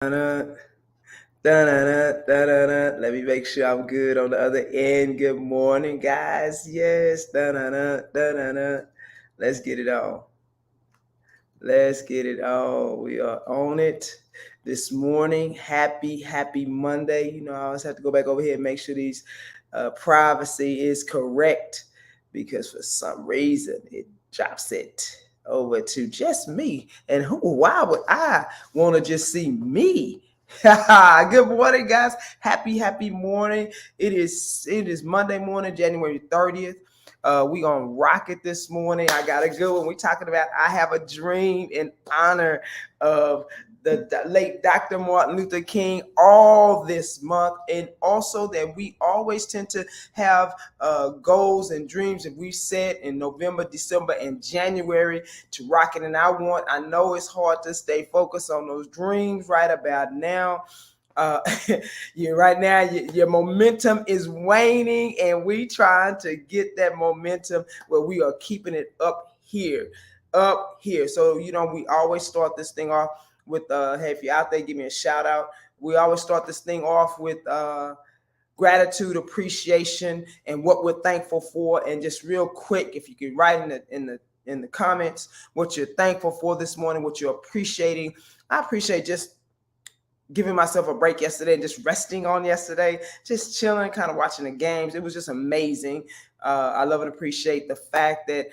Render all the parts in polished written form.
Da-na, da-na-na, da-na-na. Let me make sure I'm good on the other end. Good morning, guys. Yes. Da-na-na, da-na-na. Let's get it on. Let's get it on. We are on it this morning. Happy Monday. You know, I always have to go back over here and make sure these privacy is correct because for some reason it drops it over to just me. And why would I want to just see me? Good morning, guys. Happy morning. It is Monday morning, January 30th. We gonna rock it this morning. I got a good one. We talking about I have a dream in honor of the late Dr. Martin Luther King all this month, and also that we always tend to have goals and dreams that we set in November, December, and January to rock it. And I know it's hard to stay focused on those dreams right about now. Right now your momentum is waning, and we trying to get that momentum where we are keeping it up here. So we always start this thing off with hey, if you're out there, give me a shout out. We always start this thing off with gratitude, appreciation, and what we're thankful for. And just real quick, if you could write in the comments what you're thankful for this morning, what you're appreciating. I appreciate just giving myself a break yesterday and just resting on yesterday, just chilling, kind of watching the games. It was just amazing. I love and appreciate the fact that,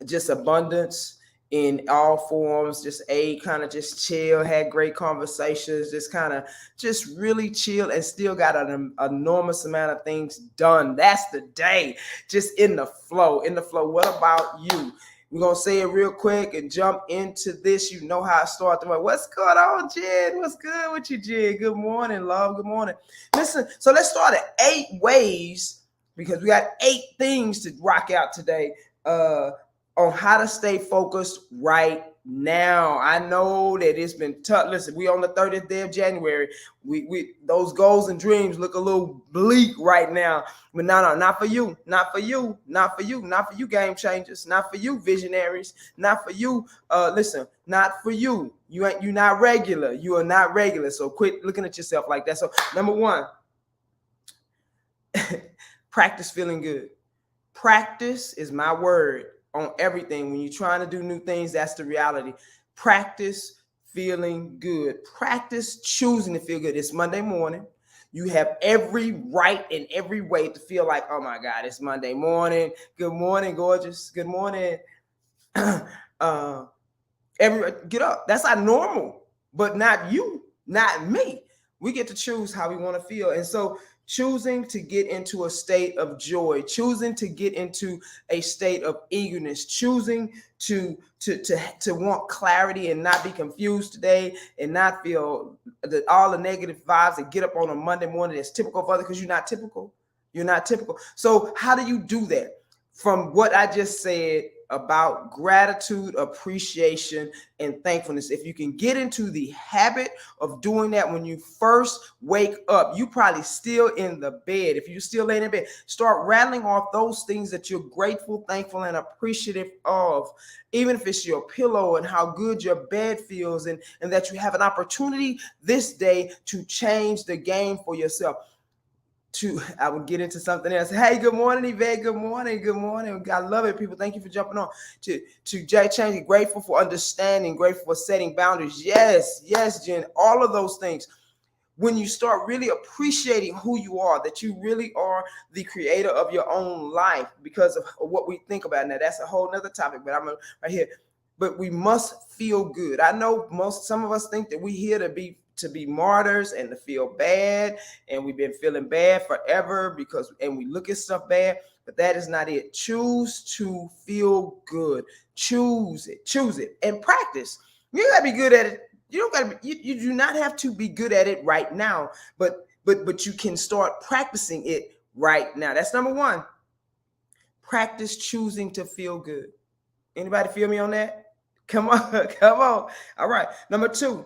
just abundance in all forms, just kind of just chill, had great conversations, just kind of just really chill and still got an enormous amount of things done. That's the day, just in the flow. What about you? We're going to say it real quick and jump into this. You know how I start the way. What's going on, Jen? What's good with you, Jen? Good morning, love. Good morning. Listen, so let's start at 8 ways because we got 8 things to rock out today on how to stay focused right now. I know that it's been tough. Listen, we on the 30th day of January. We those goals and dreams look a little bleak right now. But no, not for you. Not for you. Not for you. Not for you, game changers. Not for you, visionaries. Not for you. Listen, not for you. You're not regular. You are not regular. So quit looking at yourself like that. So number 1, practice feeling good. Practice is my word on everything. When you're trying to do new things, that's the reality. Practice feeling good. Practice choosing to feel good. It's Monday morning. You have every right and every way to feel like, oh my God, it's Monday morning. Good morning, gorgeous. Good morning. Get up. That's our normal, but not you, not me. We get to choose how we want to feel. And so choosing to get into a state of joy, choosing to get into a state of eagerness, choosing to want clarity and not be confused today and not feel all the negative vibes that get up on a Monday morning that's typical of others because you're not typical. You're not typical. So how do you do that? From what I just said about gratitude, appreciation, and thankfulness. If you can get into the habit of doing that when you first wake up, you probably still in the bed. If you're still laying in bed, start rattling off those things that you're grateful, thankful, and appreciative of. Even if it's your pillow and how good your bed feels, and that you have an opportunity this day to change the game for yourself. I would get into something else. Hey, good morning, Yvette. Good morning. I love it, people. Thank you for jumping on. To change. Grateful for understanding. Grateful for setting boundaries. Yes, Jen. All of those things. When you start really appreciating who you are, that you really are the creator of your own life because of what we think about. Now, that's a whole nother topic, but I'm right here. But we must feel good. I know some of us think that we're here to be martyrs and to feel bad, and we've been feeling bad forever and we look at stuff bad, but that is not it. Choose to feel good. Choose it and practice. You gotta be good at it. You do not have to be good at it right now, but you can start practicing it right now. That's number 1. Practice choosing to feel good. Anybody feel me on that? Come on. All right. Number 2,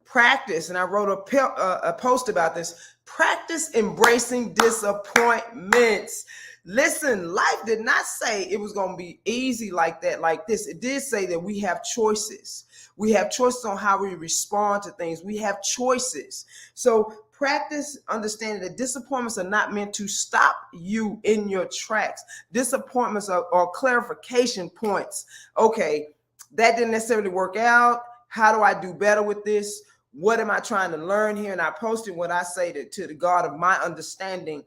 practice, and I wrote a post about this. Practice embracing disappointments. Listen, life did not say it was going to be easy like that, like this. It did say that we have choices. We have choices on how we respond to things. We have choices. So practice understanding that disappointments are not meant to stop you in your tracks. Disappointments are clarification points. Okay, that didn't necessarily work out. How do I do better with this? What am I trying to learn here? And I posted what I say to the God of my understanding.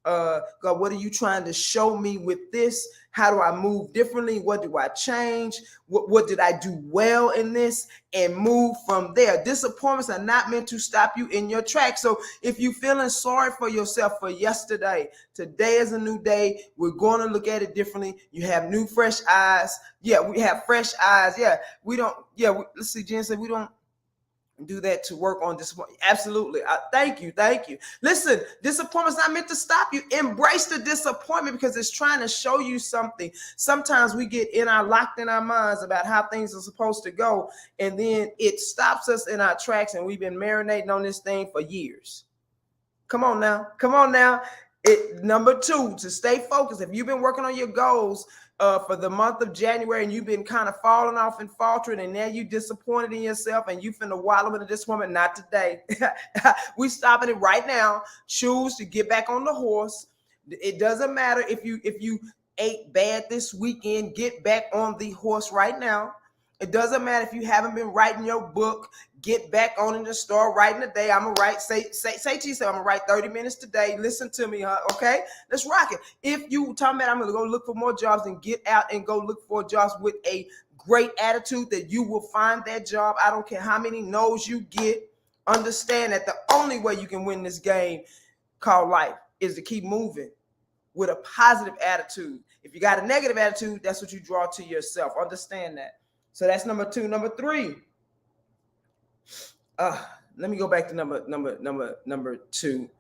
God, what are you trying to show me with this? How do I move differently? What do I change? What did I do well in this? And move from there. Disappointments are not meant to stop you in your tracks. So if you're feeling sorry for yourself for yesterday, today is a new day. We're going to look at it differently. You have new, fresh eyes. Yeah, we have fresh eyes. Yeah, we don't. Yeah, let's see. Jen said we don't do that to work on disappointment. Absolutely. Thank you. Listen, disappointment's not meant to stop you. Embrace the disappointment because it's trying to show you something. Sometimes we get locked in our minds about how things are supposed to go, and then it stops us in our tracks, and we've been marinating on this thing for years. Come on now. Number 2, to stay focused. If you've been working on your goals for the month of January and you've been kind of falling off and faltering, and now you disappointed in yourself and you finna wallow in a disappointment, not today. We stopping it right now. Choose to get back on the horse. It doesn't matter if you ate bad this weekend. Get back on the horse right now. It doesn't matter if you haven't been writing your book. Get back on it and start writing today. I'm gonna write. Say to yourself, I'm gonna write 30 minutes today. Listen to me, huh? Okay, let's rock it. If you talking about I'm gonna go look for more jobs, then get out and go look for jobs with a great attitude that you will find that job. I don't care how many no's you get. Understand that the only way you can win this game called life is to keep moving with a positive attitude. If you got a negative attitude, that's what you draw to yourself. Understand that. So that's number 2. Number 3. Let me go back to number 2.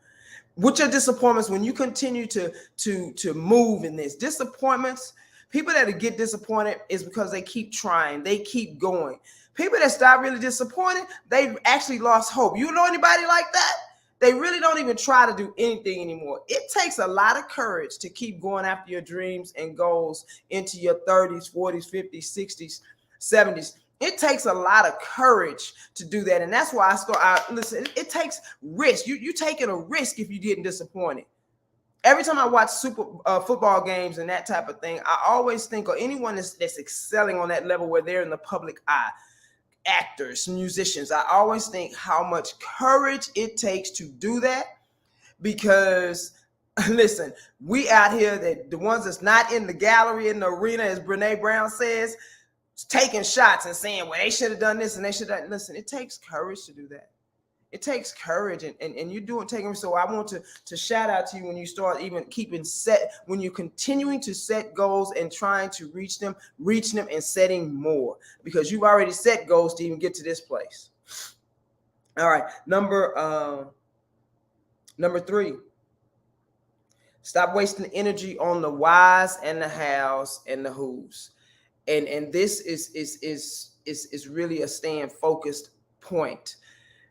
With your disappointments, when you continue to move in this, disappointments, people that get disappointed is because they keep trying, they keep going. People that stop really disappointed, they actually lost hope. You know anybody like that? They really don't even try to do anything anymore. It takes a lot of courage to keep going after your dreams and goals into your 30s, 40s, 50s, 60s, 70s. It takes a lot of courage to do that. And that's why listen, it takes risk. You're taking a risk if you getting disappointed. Every time I watch football games and that type of thing, I always think, or anyone that's excelling on that level where they're in the public eye, actors, musicians, I always think how much courage it takes to do that. Because listen, we out here, that the ones that's not in the gallery, in the arena, as Brene Brown says, taking shots and saying, well, they should have done this and they should have. Listen, it takes courage to do that. It takes courage, and you're taking. So I want to shout out to you when you start even when you're continuing to set goals and trying to reach them and setting more, because you've already set goals to even get to this place. All right, number 3. Stop wasting energy on the whys and the hows and the whos. And this is really a staying focused point.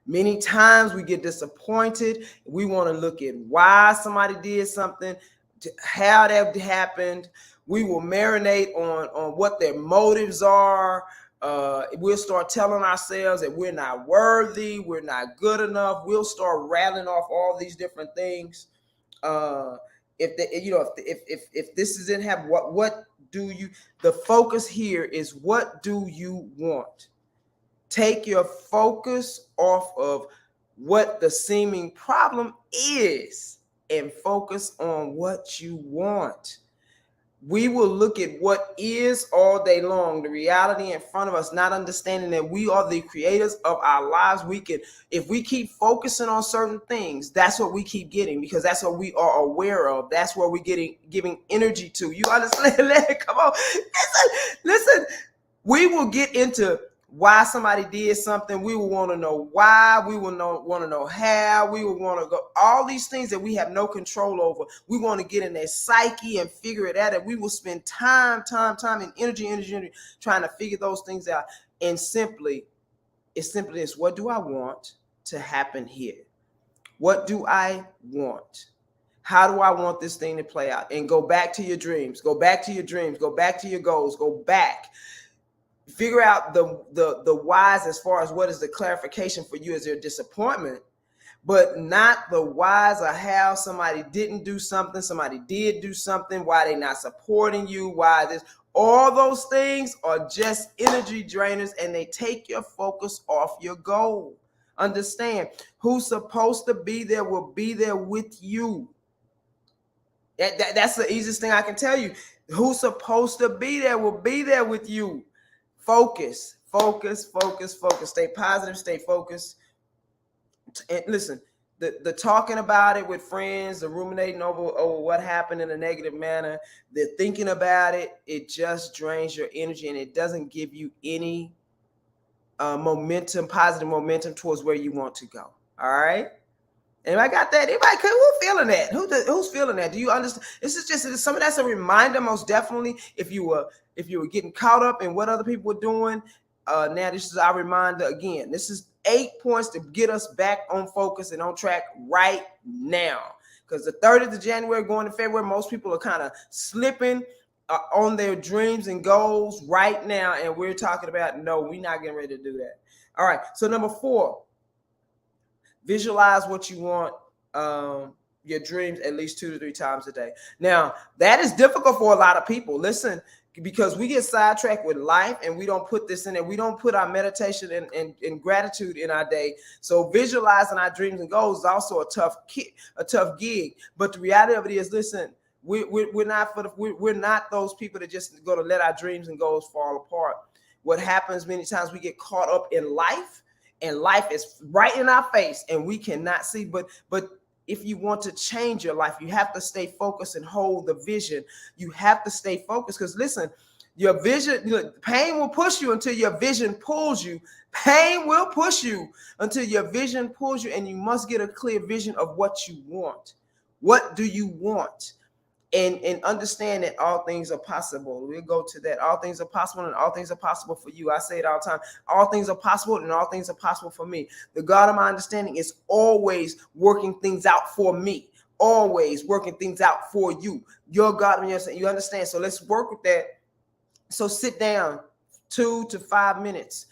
Many times we get disappointed. We want to look at why somebody did something, how that happened. We will marinate on what their motives are. We'll start telling ourselves that we're not worthy, we're not good enough. We'll start rattling off all these different things. If this isn't have what do you? The focus here is, what do you want? Take your focus off of what the seeming problem is and focus on what you want. We will look at what is all day long, the reality in front of us, not understanding that we are the creators of our lives. If we keep focusing on certain things, that's what we keep getting, because that's what we are aware of. That's where we're giving energy to. You understand? Come on. Listen. We will get into why somebody did something. We will want to know why. We will want to know how. We will want to go all these things that we have no control over. We want to get in their psyche and figure it out. And we will spend time and energy trying to figure those things out. And it's simply this: what do I want to happen here? What do I want? How do I want this thing to play out? And go back to your dreams. Go back to your dreams. Go back to your goals. Go back. Figure out the whys as far as what is the clarification for you as your disappointment, but not the whys or how somebody didn't do something, somebody did do something, why they not supporting you, why this. All those things are just energy drainers, and they take your focus off your goal. Understand, who's supposed to be there will be there with you. That's the easiest thing I can tell you. Who's supposed to be there will be there with you. Focus, focus, focus, focus. Stay positive, stay focused. And listen, the talking about it with friends, the ruminating over what happened in a negative manner, the thinking about it, it just drains your energy, and it doesn't give you any momentum, positive momentum towards where you want to go. All right. Anybody got that? Anybody? Who's feeling that? Who's feeling that? Do you understand? This is just some of that's a reminder, most definitely. If you were getting caught up in what other people were doing, now this is our reminder again. This is 8 points to get us back on focus and on track right now. Because the 30th of January going to February, most people are kind of slipping on their dreams and goals right now, and we're talking about no, we're not getting ready to do that. All right. So number 4. Visualize what you want, your dreams at least 2 to 3 times a day. Now, that is difficult for a lot of people. Listen, because we get sidetracked with life and we don't put this in there. We don't put our meditation and gratitude in our day. So visualizing our dreams and goals is also a tough gig. But the reality of it is, listen, we're not those people that just go to let our dreams and goals fall apart. What happens many times, we get caught up in life. And life is right in our face and we cannot see. But if you want to change your life, you have to stay focused and hold the vision. You have to stay focused because listen, your vision, pain will push you until your vision pulls you. Pain will push you until your vision pulls you, and you must get a clear vision of what you want. What do you want? And understand that all things are possible. We'll go to that. All things are possible, and all things are possible for you. I say it all the time. All things are possible, and all things are possible for me. The God of my understanding is always working things out for me. Always working things out for you. Your God of my understanding. You understand? So let's work with that. So sit down 2 to 5 minutes,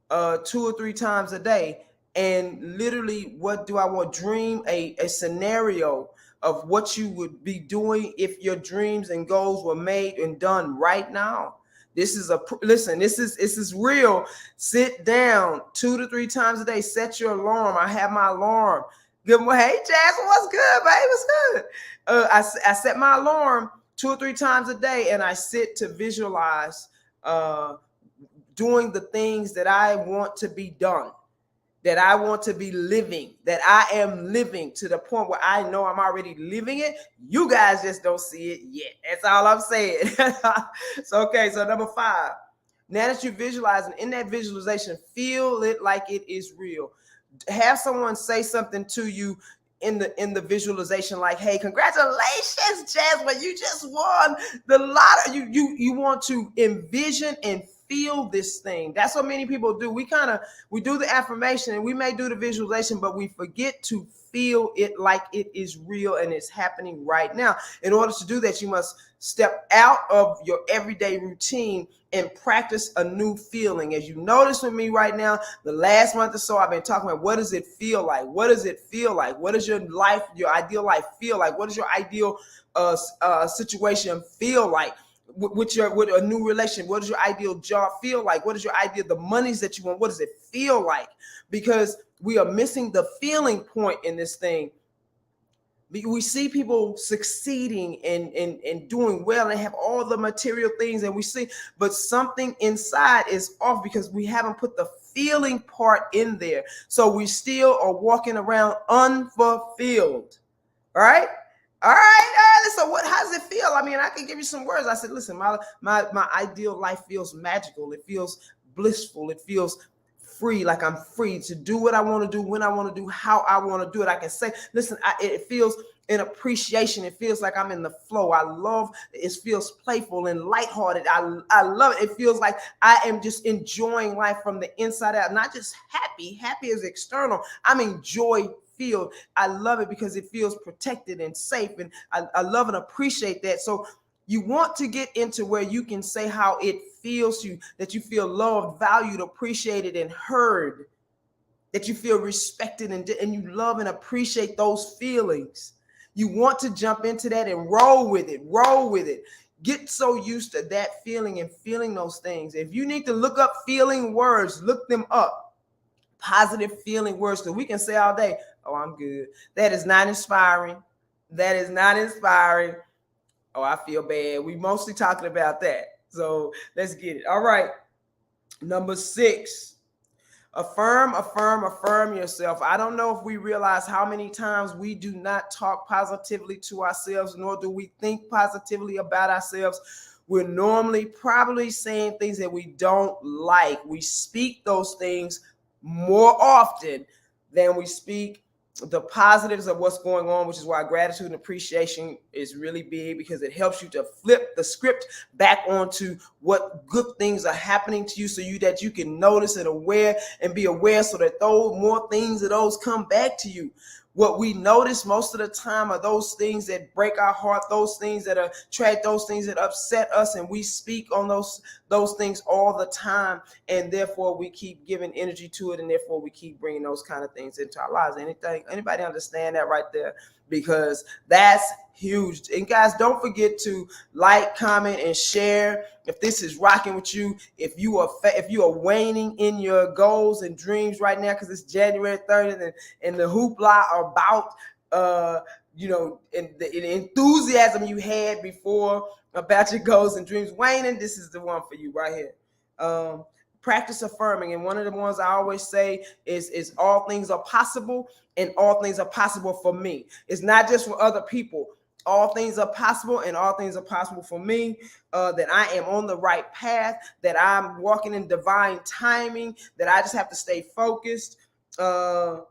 2 or 3 times a day, and literally, what do I want? Dream a scenario of what you would be doing if your dreams and goals were made and done right now. This is this is real. Sit down 2 to 3 times a day. Set your alarm. I have my alarm. Good morning. Hey, Jasmine, what's good, baby? What's good? I set my alarm 2 or 3 times a day, and I sit to visualize doing the things that I want to be done, that I want to be living, that I am living to the point where I know I'm already living it. You guys just don't see it yet. That's all I'm saying. So number 5, now that you're visualizing, in that visualization, feel it like it is real. Have someone say something to you in the visualization, like, hey, congratulations, Jasmine, you just won the lottery. You want to envision and feel this thing. That's what many people do. We do the affirmation and we may do the visualization, but we forget to feel it like it is real and it's happening right now. In order to do that, you must step out of your everyday routine and practice a new feeling. As you notice with me right now, the last month or so, I've been talking about what does it feel like? What does it feel like? What does your ideal life feel like? What does your ideal situation feel like? With a new relationship, what does your ideal job feel like? What is your ideal, the monies that you want, what does it feel like? Because we are missing the feeling point in this thing. We see people succeeding and doing well and have all the material things, and we see, but something inside is off because we haven't put the feeling part in there. So we still are walking around unfulfilled. All right. So how does it feel? I mean, I can give you some words. I said, listen, my ideal life feels magical. It feels blissful. It feels free, like I'm free to do what I want to do, when I want to do, how I want to do it. I can say, listen, it feels an appreciation. It feels like I'm in the flow. It feels playful and lighthearted. I love it. It feels like I am just enjoying life from the inside out, not just happy. Happy is external. I'm enjoying feel. I love it because it feels protected and safe. And I love and appreciate that. So you want to get into where you can say how it feels to you, that you feel loved, valued, appreciated, and heard, that you feel respected, and you love and appreciate those feelings. You want to jump into that and roll with it. Get so used to that feeling and feeling those things. If you need to look up feeling words, look them up. Positive feeling words, because we can say all day, oh, I'm good. That is not inspiring. That is not inspiring. Oh, I feel bad. We mostly talking about that. So let's get it. All right. Number 6. Affirm yourself. I don't know if we realize how many times we do not talk positively to ourselves, nor do we think positively about ourselves. We're normally probably saying things that we don't like. We speak those things more often than we speak the positives of what's going on, which is why gratitude and appreciation is really big, because it helps you to flip the script back onto what good things are happening to you, so that you can notice and be aware, so that those more things of those come back to you. What we notice most of the time are those things that break our heart, those things that are tragic, those things that upset us, and we speak on those things all the time, and therefore we keep giving energy to it, and therefore we keep bringing those kind of things into our lives. Anybody understand that right there? Because that's huge. And guys, don't forget to like, comment, and share if this is rocking with you. If you are waning in your goals and dreams right now, because it's January 30th and the hoopla about and the enthusiasm you had before about your goals and dreams waning, this is the one for you right here. Practice affirming. And one of the ones I always say is all things are possible, and all things are possible for me. It's not just for other people. All things are possible, and all things are possible for me. That I am on the right path, that I'm walking in divine timing, that I just have to stay focused, that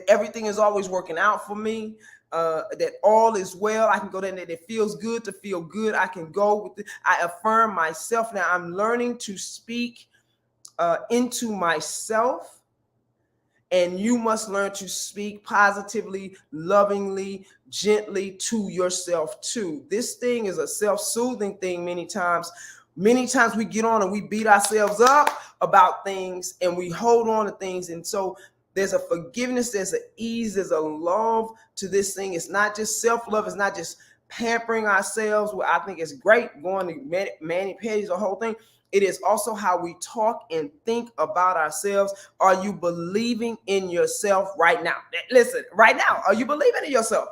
everything is always working out for me, that all is well. I can go there, and it feels good to feel good. I can go with it. I affirm myself. Now I'm learning to speak into myself. And you must learn to speak positively, lovingly, gently to yourself too. This thing is a self-soothing thing many times. Many times we get on and we beat ourselves up about things, and we hold on to things. And so there's a forgiveness, there's an ease, there's a love to this thing. It's not just self-love. It's not just pampering ourselves. Well, I think it's great going to mani-pedis, the whole thing. It is also how we talk and think about ourselves. Are you believing in yourself right now? Listen, right now, are you believing in yourself?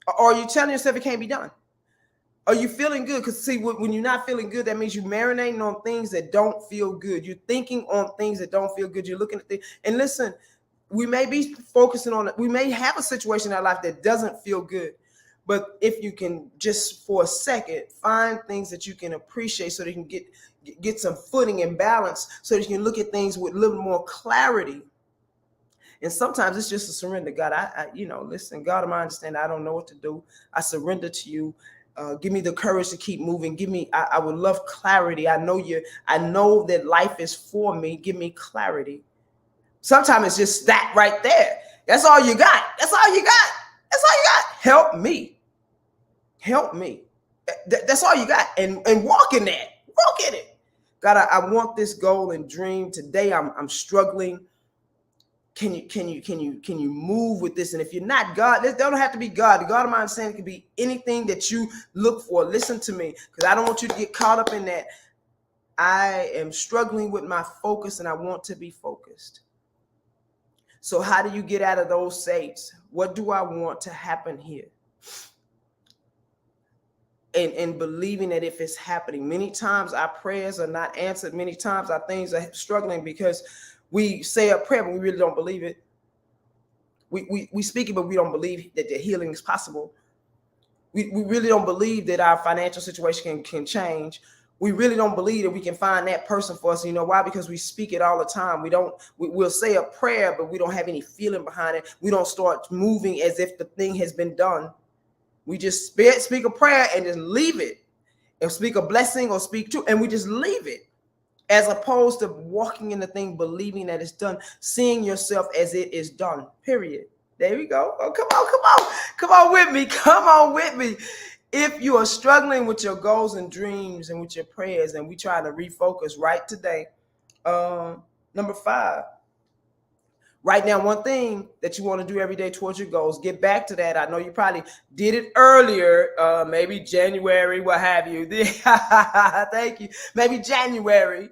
Or are you telling yourself it can't be done? Are you feeling good? Because see, when you're not feeling good, that means you're marinating on things that don't feel good. You're thinking on things that don't feel good. You're looking at things. And listen, we may be focusing on it. We may have a situation in our life that doesn't feel good. But if you can just for a second find things that you can appreciate, so that you can get some footing and balance, so that you can look at things with a little more clarity. And sometimes it's just a surrender. God, listen, God, I understand. I don't know what to do. I surrender to you. Give me the courage to keep moving. I would love clarity. I know that life is for me. Give me clarity. Sometimes it's just that right there. That's all you got. That's all you got. That's all you got. Help me. Help me. That's all you got. And walk in that. Walk in it. God, I want this goal and dream. Today I'm struggling. Can you move with this? And if you're not God, it don't have to be God. The God of my understanding can be anything that you look for. Listen to me, because I don't want you to get caught up in that. I am struggling with my focus, and I want to be focused. So how do you get out of those states? What do I want to happen here? And believing that if it's happening, many times our prayers are not answered. Many times our things are struggling because we say a prayer, but we really don't believe it. We speak it, but we don't believe that the healing is possible. We really don't believe that our financial situation can change. We really don't believe that we can find that person for us. You know why? Because we speak it all the time. We'll say a prayer, but we don't have any feeling behind it. We don't start moving as if the thing has been done. We just speak a prayer and just leave it, and speak a blessing or speak truth, and we just leave it. as opposed to walking in the thing, believing that it's done, seeing yourself as it is done, period. There we go. Oh, come on with me. Come on with me. If you are struggling with your goals and dreams and with your prayers, and we try to refocus right today, number 5, write down one thing that you want to do every day towards your goals. Get back to that. I know you probably did it earlier, maybe January, what have you. Thank you. Maybe January,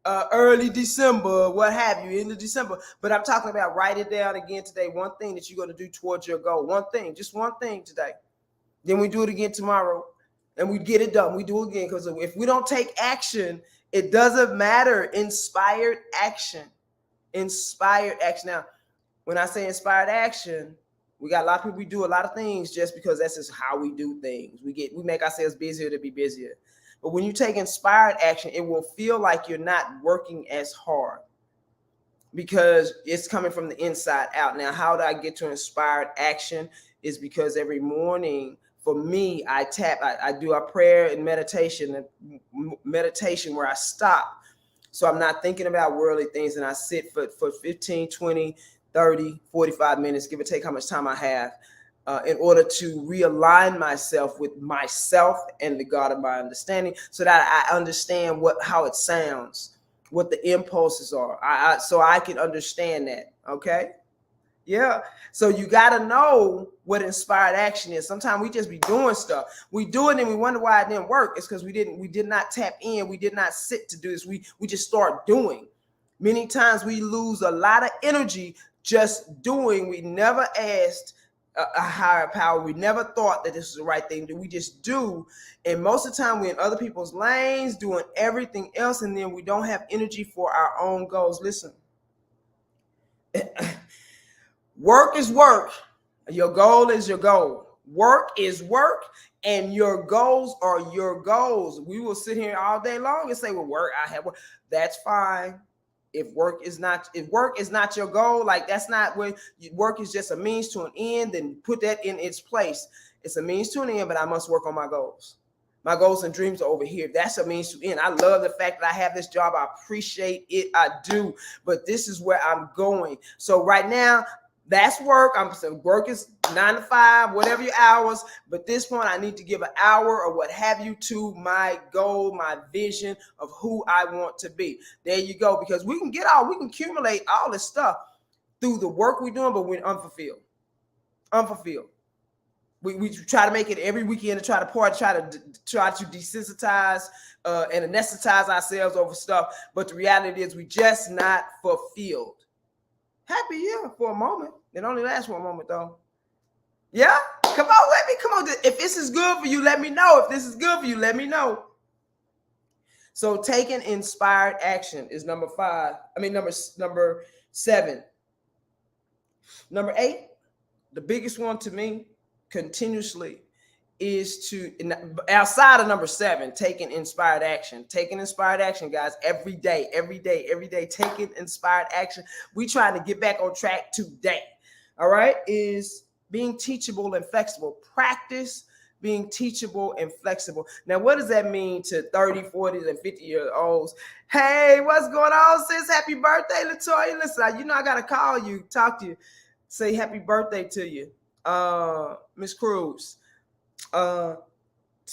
early December, what have you, end of December. But I'm talking about write it down again today. One thing that you're going to do towards your goal. One thing, just one thing today. Then we do it again tomorrow, and we get it done. We do it again, because if we don't take action, it doesn't matter. Inspired action. Inspired action. Now, when I say inspired action, we got a lot of people, we do a lot of things just because that's just how we do things. We make ourselves busier to be busier. But when you take inspired action, it will feel like you're not working as hard because it's coming from the inside out. Now, how do I get to inspired action? Is because every morning, for me, I do a prayer and meditation where I stop. So I'm not thinking about worldly things, and I sit for 15, 20, 30, 45 minutes, give or take how much time I have, in order to realign myself with myself and the God of my understanding, so that I understand how it sounds, what the impulses are, so I can understand that, okay? Yeah. So you got to know what inspired action is. Sometimes we just be doing stuff. We do it and we wonder why it didn't work. It's because we did not tap in. We did not sit to do this. We just start doing. Many times we lose a lot of energy just doing. We never asked a higher power. We never thought that this was the right thing to do. We just do. And most of the time we're in other people's lanes doing everything else, and then we don't have energy for our own goals. Listen. Work is work. Your goal is your goal. Work is work, and your goals are your goals. We will sit here all day long and say, well, I have work. That's fine. If work is not your goal, like that's not where work is, just a means to an end, then put that in its place. It's a means to an end, but I must work on my goals. My goals and dreams are over here. That's a means to end. I love the fact that I have this job. I appreciate it. I do. But this is where I'm going. So right now, that's work. I'm saying work is 9 to 5, whatever your hours. But this point, I need to give an hour or what have you to my goal, my vision of who I want to be. There you go. Because we can accumulate all this stuff through the work we're doing, but we're unfulfilled. Unfulfilled. We try to make it every weekend to try to party, try to desensitize and anesthetize ourselves over stuff. But the reality is we just not fulfilled. Happy, yeah, for a moment. It only lasts for a moment, though. Yeah? Come on with me. Come on. If this is good for you, let me know. If this is good for you, let me know. So taking inspired action is number 7. Number 8, the biggest one to me, continuously, is to, outside of number 7, taking inspired action, guys, every day, taking inspired action. We trying to get back on track today. All right. Is being teachable and flexible. Practice being teachable and flexible. Now, what does that mean to 30, 40s, and 50-year-olds? Hey, what's going on, sis? Happy birthday, Latoya. Listen, I got to call you, talk to you, say happy birthday to you, Miss Cruz. To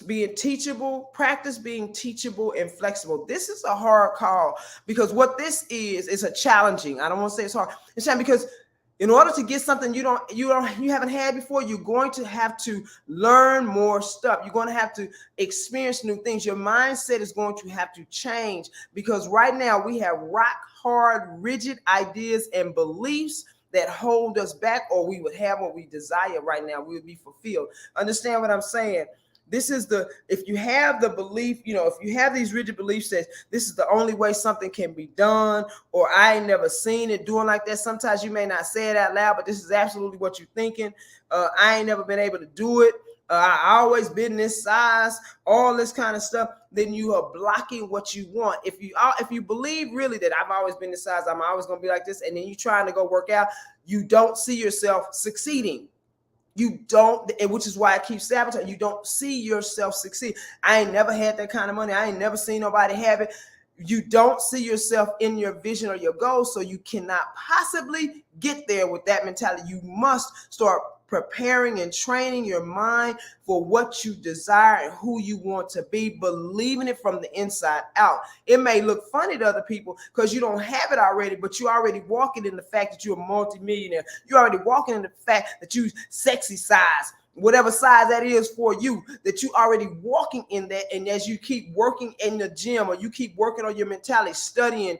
being teachable, practice being teachable and flexible. This is a hard call, because what this is a challenging. I don't want to say it's hard. It's challenging because in order to get something you haven't had before, you're going to have to learn more stuff. You're going to have to experience new things. Your mindset is going to have to change, because right now we have rock hard, rigid ideas and beliefs that hold us back, or we would have what we desire right now. We would be fulfilled. Understand what I'm saying? If you have the belief, if you have these rigid beliefs that this is the only way something can be done, or I ain't never seen it doing like that. Sometimes you may not say it out loud, but this is absolutely what you're thinking. I ain't never been able to do it. I always been this size, all this kind of stuff. Then you are blocking what you want. If you believe really that I've always been this size, I'm always going to be like this, and then you're trying to go work out, you don't see yourself succeeding. You don't, and which is why I keep sabotaging. You don't see yourself succeed. I ain't never had that kind of money. I ain't never seen nobody have it. You don't see yourself in your vision or your goals, so you cannot possibly get there with that mentality. You must start preparing and training your mind for what you desire and who you want to be, believing it from the inside out. It may look funny to other people because you don't have it already, but you're already walking in the fact that you're a multimillionaire. You're already walking in the fact that you sexy size, whatever size that is for you, that you already walking in that. And as you keep working in the gym, or you keep working on your mentality, studying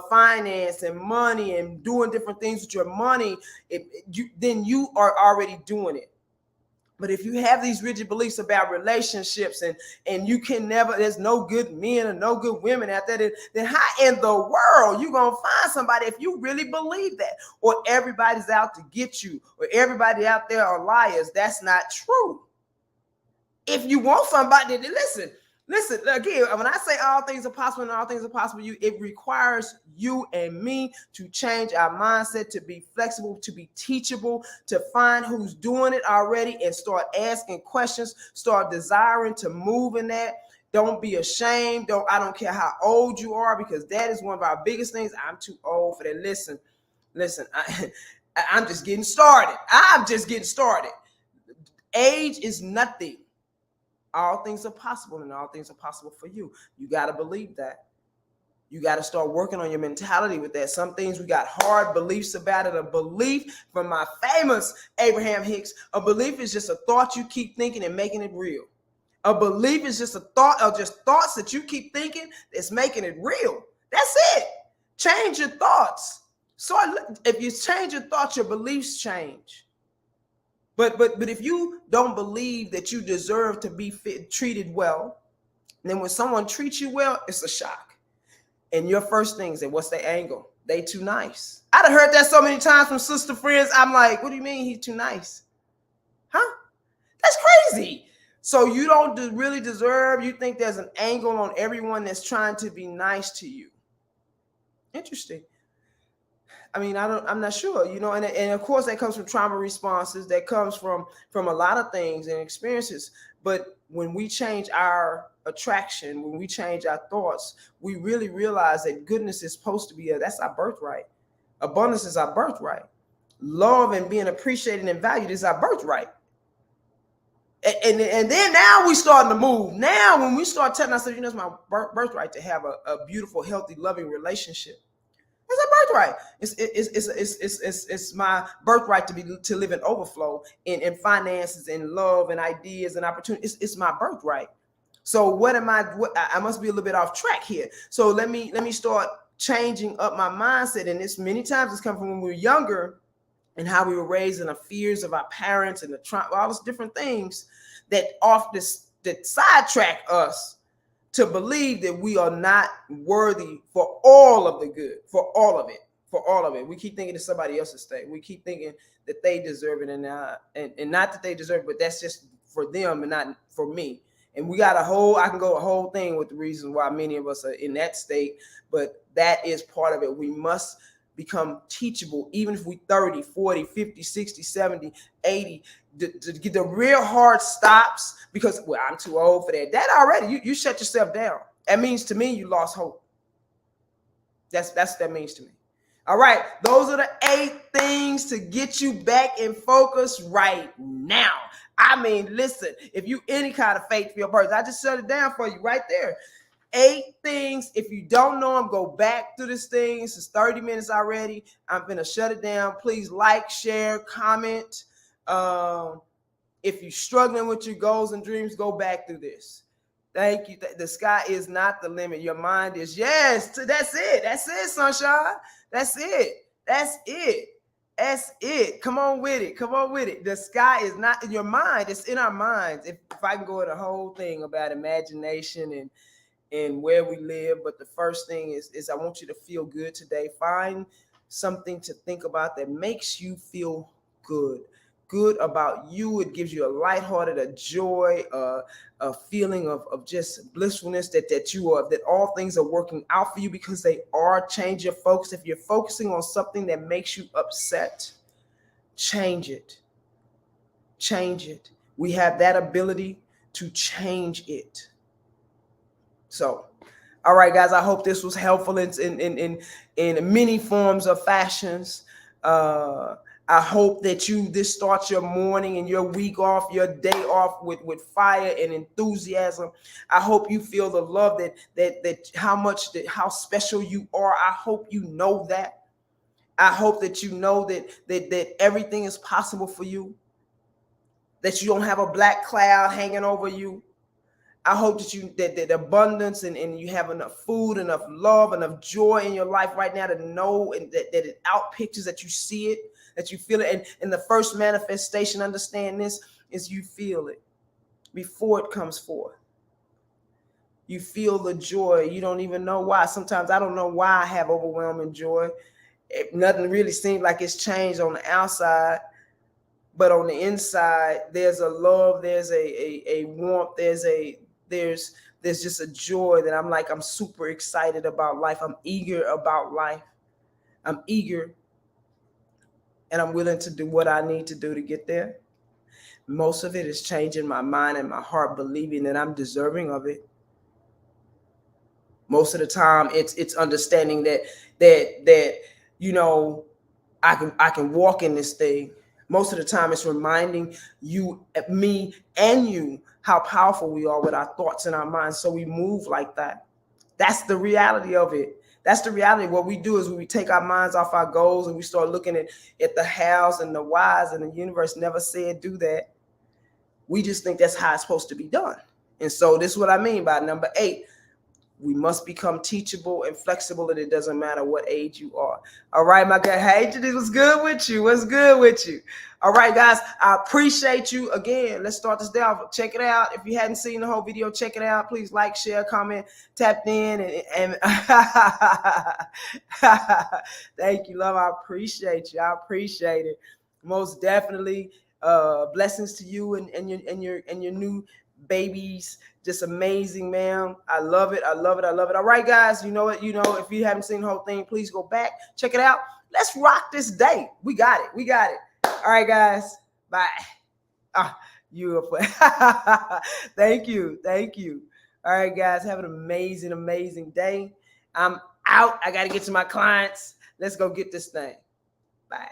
finance and money and doing different things with your money, then you are already doing it. But if you have these rigid beliefs about relationships and you can never, there's no good men or no good women out there, then how in the world you gonna find somebody if you really believe that? Or everybody's out to get you, or everybody out there are liars? That's not true. If you want somebody to listen again, when I say all things are possible and all things are possible, it requires you and me to change our mindset, to be flexible, to be teachable, to find who's doing it already and start asking questions, start desiring to move in that. Don't be ashamed. I don't care how old you are, because that is one of our biggest things. I'm too old for that. Listen, I'm just getting started. Age is nothing. All things are possible, and all things are possible for you. You got to believe that. You got to start working on your mentality with that. Some things we got hard beliefs about it. A belief, from my famous Abraham Hicks, a belief is just a thought you keep thinking and making it real. A belief is just a thought, or just thoughts that you keep thinking that's making it real. That's it. Change your thoughts. So if you change your thoughts, your beliefs change. But if you don't believe that you deserve to be treated well, then when someone treats you well, it's a shock. And your first thing is, what's their angle? They too nice. I'd have heard that so many times from sister friends. I'm like, what do you mean he's too nice? Huh? That's crazy. So you don't really deserve, you think there's an angle on everyone that's trying to be nice to you. Interesting. I mean, I'm not sure, and of course that comes from trauma responses, that comes from a lot of things and experiences. But when we change our attraction, when we change our thoughts, we really realize that goodness is supposed to be that's our birthright. Abundance is our birthright. Love and being appreciated and valued is our birthright. And then now we starting to move. Now when we start telling ourselves, it's my birthright to have a beautiful, healthy, loving relationship. It's a birthright. It's my birthright to live in overflow in finances and love and ideas and opportunities. It's my birthright. So I must be a little bit off track here. So let me start changing up my mindset. And this many times it's come from when we were younger, and how we were raised, and the fears of our parents and all those different things that sidetrack us to believe that we are not worthy for all of the good, for all of it. We keep thinking it's somebody else's thing. We keep thinking that they deserve it, and not that they deserve it, but that's just for them and not for me. And I can go a whole thing with the reasons why many of us are in that state, but that is part of it. We must become teachable, even if we 30, 40, 50, 60, 70, 80, to get the real hard stops, because I'm too old for that. That already, you shut yourself down. That means to me you lost hope. That's what that means to me. All right, those are the 8 things to get you back in focus right now. I mean, listen, if you any kind of faith for your person, I just shut it down for you right there. 8 things. If you don't know them, go back through this thing. This is 30 minutes already. I'm going to shut it down. Please like, share, comment. If you're struggling with your goals and dreams, go back through this. Thank you. The sky is not the limit. Your mind is. Yes, that's it. That's it, sunshine. That's it. That's it. That's it. Come on with it. Come on with it. The sky is not in your mind. It's in our minds. If I can go into the whole thing about imagination and where we live. But the first thing is I want you to feel good today. Find something to think about that makes you feel good about you. It gives you a lighthearted, a joy, a feeling of just blissfulness that all things are working out for you, because they are. Change your focus. If you're focusing on something that makes you upset, change it. Change it. We have that ability to change it. So, All right, guys, I hope this was helpful in many forms of fashions. I hope that this starts your morning and your week off, your day off with fire and enthusiasm. I hope you feel the love that how special you are. I hope you know that. I hope that you know that everything is possible for you, that you don't have a black cloud hanging over you. I hope that abundance and you have enough food, enough love, enough joy in your life right now to know and that it out pictures, that you see it, that you feel it. And the first manifestation, understand this, is you feel it before it comes forth. You feel the joy. You don't even know why. Sometimes I don't know why I have overwhelming joy. Nothing really seems like it's changed on the outside. But on the inside, there's a love, there's a warmth, there's just a joy that I'm super excited about life. I'm eager about life. I'm eager, and I'm willing to do what I need to do to get there. Most of it is changing my mind and my heart, believing that I'm deserving of it. Most of the time, it's understanding that you know, I can walk in this thing. Most of the time, it's reminding you, me, and you how powerful we are with our thoughts and our minds. So we move like that. That's the reality of it. That's the reality. What we do is we take our minds off our goals and we start looking at the hows and the whys, and the universe never said do that. We just think that's how it's supposed to be done. And so this is what I mean by number 8. We must become teachable and flexible, and it doesn't matter what age you are. All right, my guy. Hey, Janice, what's good with you? What's good with you? All right, guys, I appreciate you. Again, let's start this day off. Check it out. If you hadn't seen the whole video, check it out. Please like, share, comment, tap in, and thank you, love. I appreciate you. I appreciate it. Most definitely. Blessings to you and your new babies. Just amazing, man. I love it. I love it. I love it. All right, guys. You know what? If you haven't seen the whole thing, please go back, check it out. Let's rock this day. We got it. We got it. All right, guys. Bye. Thank you. Thank you. All right, guys. Have an amazing, amazing day. I'm out. I got to get to my clients. Let's go get this thing. Bye.